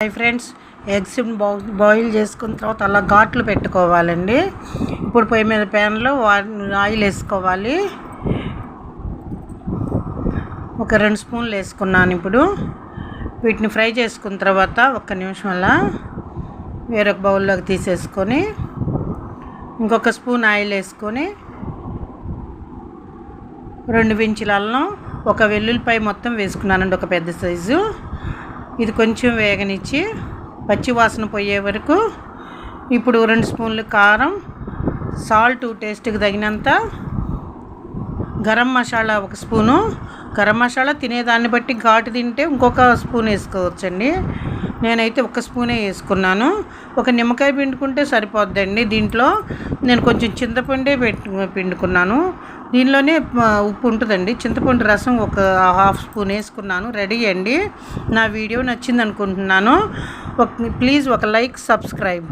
Hi friends, eggs boil చేసుకున్న తర్వాత అలా ఘాట్లు పెట్టుకోవాలండి. ఇప్పుడు పొయ్యి మీద ప్యాన్లో ఆయిల్ వేసుకోవాలి. ఒక 2 స్పూన్లు వేసుకున్నాను. ఇప్పుడు వీటిని ఫ్రై చేసుకున్న తర్వాత 1 నిమిషం అలా వేరొక బౌల్లోకి తీసేసుకొని ఇంకొక స్పూన్ ఆయిల్ వేసుకొని 2 ఇంచుల అల్లం, 1 వెల్లుల్లిపాయ మొత్తం వేసుకున్నానండి, ఒక పెద్ద సైజు. ఇది కొంచెం వేగనిచ్చి పచ్చి వాసన పోయే వరకు. ఇప్పుడు 2 స్పూన్లు కారం, సాల్ట్ టేస్ట్కి తగినంత, గరం మసాలా 1 స్పూను. గరం మసాలా తినేదాన్ని బట్టి ఘాటు తింటే ఇంకొక స్పూన్ వేసుకోవచ్చండి. నేనైతే 1 స్పూనే వేసుకున్నాను. 1 నిమ్మకాయ పిండుకుంటే సరిపోద్దండి. దీంట్లో నేను కొంచెం చింతపండే పిండుకున్నాను. దీనిలోనే ఉప్పు ఉంటుందండి. చింతపండు రసం 1/2 స్పూన్ వేసుకున్నాను. రెడీ అండి. నా వీడియో నచ్చింది అనుకుంటున్నాను. ప్లీజ్ ఒక లైక్, సబ్స్క్రైబ్.